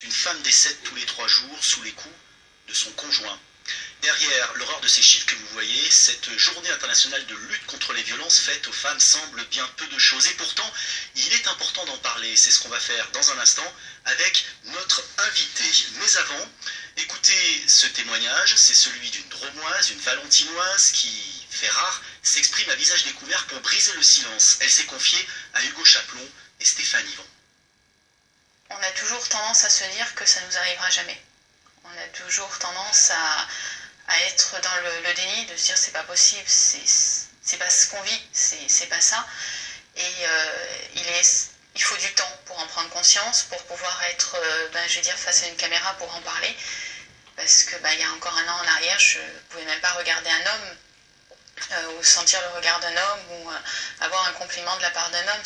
Une femme décède tous les 3 jours sous les coups de son conjoint. Derrière l'horreur de ces chiffres que vous voyez, cette journée internationale de lutte contre les violences faites aux femmes semble bien peu de choses. Et pourtant, il est important d'en parler. C'est ce qu'on va faire dans un instant avec notre invité. Mais avant, écoutez ce témoignage. C'est celui d'une Drômoise, une Valentinoise qui, fait rare, s'exprime à visage découvert pour briser le silence. Elle s'est confiée à Hugo Chaplon et Stéphane Yvan. On a toujours tendance à se dire que ça nous arrivera jamais. On a toujours tendance à être dans le déni, de se dire c'est pas possible, c'est pas ce qu'on vit, c'est pas ça. Et il faut du temps pour en prendre conscience, pour pouvoir être, je veux dire, face à une caméra pour en parler. Parce que il y a encore un an en arrière, je ne pouvais même pas regarder un homme, ou sentir le regard d'un homme, ou avoir un compliment de la part d'un homme.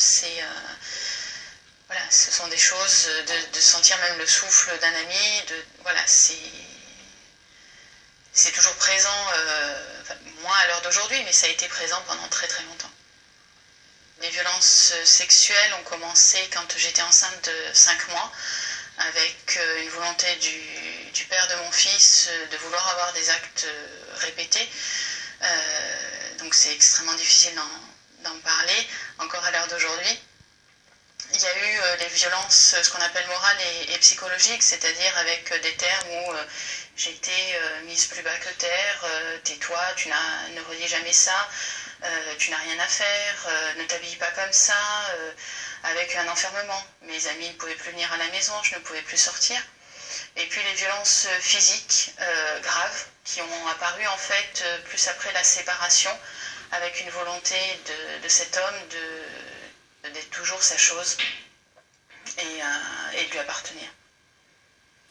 Voilà, ce sont des choses de sentir même le souffle d'un ami, c'est toujours présent, moins à l'heure d'aujourd'hui, mais ça a été présent pendant très très longtemps. Les violences sexuelles ont commencé quand j'étais enceinte de 5 mois, avec une volonté du père de mon fils de vouloir avoir des actes répétés. Donc c'est extrêmement difficile d'en parler, encore à l'heure d'aujourd'hui. Il y a eu les violences, ce qu'on appelle morales et psychologiques, c'est-à-dire avec des termes où j'ai été mise plus bas que terre, tais-toi, ne redis jamais ça, tu n'as rien à faire, ne t'habille pas comme ça, avec un enfermement. Mes amis ne pouvaient plus venir à la maison, je ne pouvais plus sortir. Et puis les violences physiques graves qui ont apparu en fait plus après la séparation, avec une volonté de cet homme d'être toujours sa chose et de lui appartenir.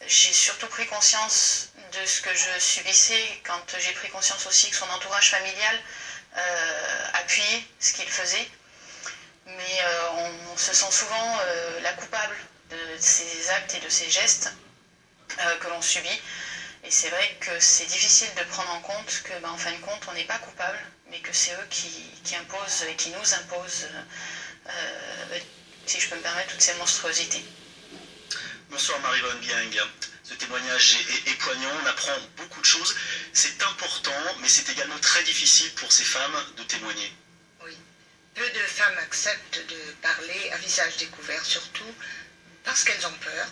J'ai surtout pris conscience de ce que je subissais quand j'ai pris conscience aussi que son entourage familial appuyait ce qu'il faisait. Mais on se sent souvent la coupable de ces actes et de ces gestes que l'on subit. Et c'est vrai que c'est difficile de prendre en compte que, en fin de compte, on n'est pas coupable, mais que c'est eux qui imposent et qui nous imposent, si je peux me permettre, toutes ces monstruosités. Bonsoir Marie-Vonne Bieng. Ce témoignage est poignant, on apprend beaucoup de choses. C'est important, mais c'est également très difficile pour ces femmes de témoigner. Oui. Peu de femmes acceptent de parler à visage découvert, surtout parce qu'elles ont peur.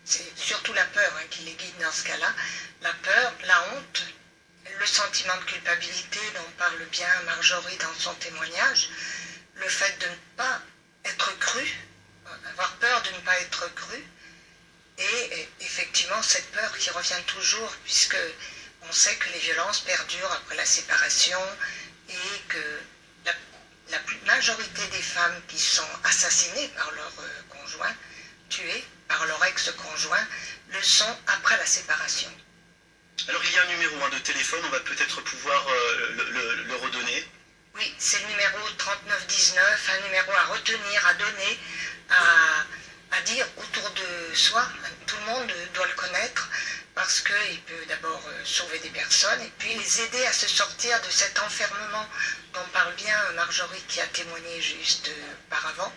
C'est surtout la peur qui les guide dans ce cas-là. La peur, la honte, le sentiment de culpabilité dont parle bien Marjorie dans son témoignage, le fait de ne pas être cru, avoir peur de ne pas être cru, et effectivement cette peur qui revient toujours, puisque on sait que les violences perdurent après la séparation et que la majorité des femmes qui sont assassinées par leur conjoint, tuées par leur ex-conjoint, le sont après la séparation. Alors il y a un numéro de téléphone, on va peut-être pouvoir le redonner. Oui, c'est le numéro 3919, un numéro à retenir, à donner, à dire autour de soi. Tout le monde doit le connaître parce qu'il peut d'abord sauver des personnes et puis les aider à se sortir de cet enfermement dont parle bien Marjorie qui a témoigné juste par avant.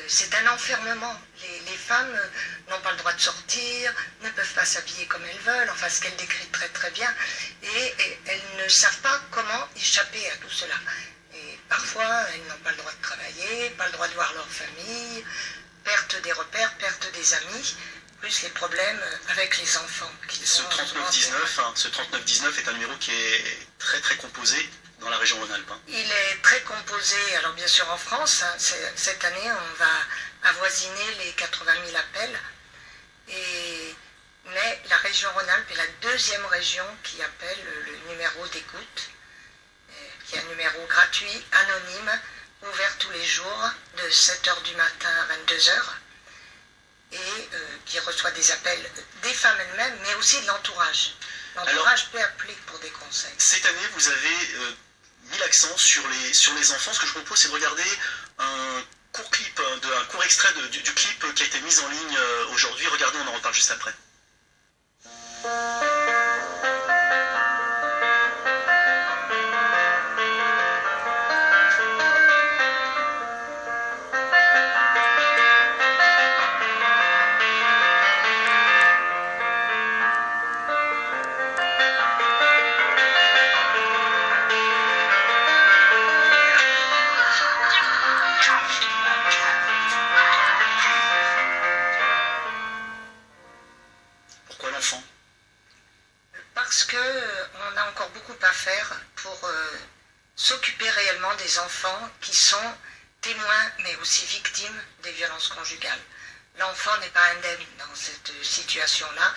C'est un enfermement. Les femmes n'ont pas le droit de sortir, ne peuvent pas s'habiller comme elles veulent, enfin ce qu'elle décrit très très bien, et elles ne savent pas comment échapper à tout cela. Et parfois, elles n'ont pas le droit de travailler, pas le droit de voir leur famille, perte des repères, perte des amis, plus les problèmes avec les enfants. Ce 3919 est un numéro qui est très très composé dans la région Rhône-Alpes. Il est très composé, alors bien sûr en France, cette année on va avoisiner les 80 000 appels, mais la région Rhône-Alpes est la deuxième région qui appelle le numéro d'écoute, qui est un numéro gratuit, anonyme, ouvert tous les jours de 7h du matin à 22h, et qui reçoit des appels des femmes elles-mêmes, mais aussi de l'entourage. L'entourage peut appeler pour des conseils. Cette année, vous avez mis l'accent sur les enfants. Ce que je propose, c'est de regarder un court clip, un court extrait du clip qui a été mis en ligne aujourd'hui. Regardez, on en reparle juste après. encore beaucoup à faire pour s'occuper réellement des enfants qui sont témoins, mais aussi victimes des violences conjugales. L'enfant n'est pas indemne dans cette situation-là.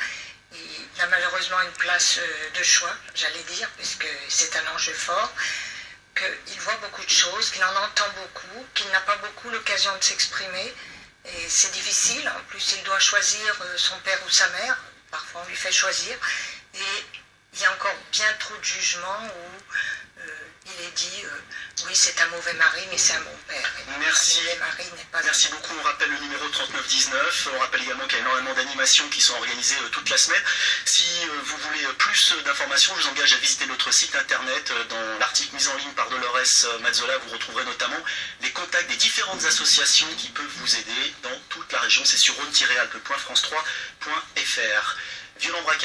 Il a malheureusement une place de choix, j'allais dire, puisque c'est un enjeu fort, qu'il voit beaucoup de choses, qu'il en entend beaucoup, qu'il n'a pas beaucoup l'occasion de s'exprimer. Et c'est difficile, en plus il doit choisir son père ou sa mère, parfois on lui fait choisir. Et il y a encore bien trop de jugements où il est dit oui, c'est un mauvais mari, mais c'est un bon père. Merci. Un mauvais mari n'est pas Merci beaucoup. On rappelle le numéro 3919. On rappelle également qu'il y a énormément d'animations qui sont organisées toute la semaine. Si vous voulez plus d'informations, je vous engage à visiter notre site internet. Dans l'article mis en ligne par Dolores Mazzola, vous retrouverez notamment les contacts des différentes associations qui peuvent vous aider dans toute la région. C'est sur rhône-alpes.france3.fr. Violent braquage.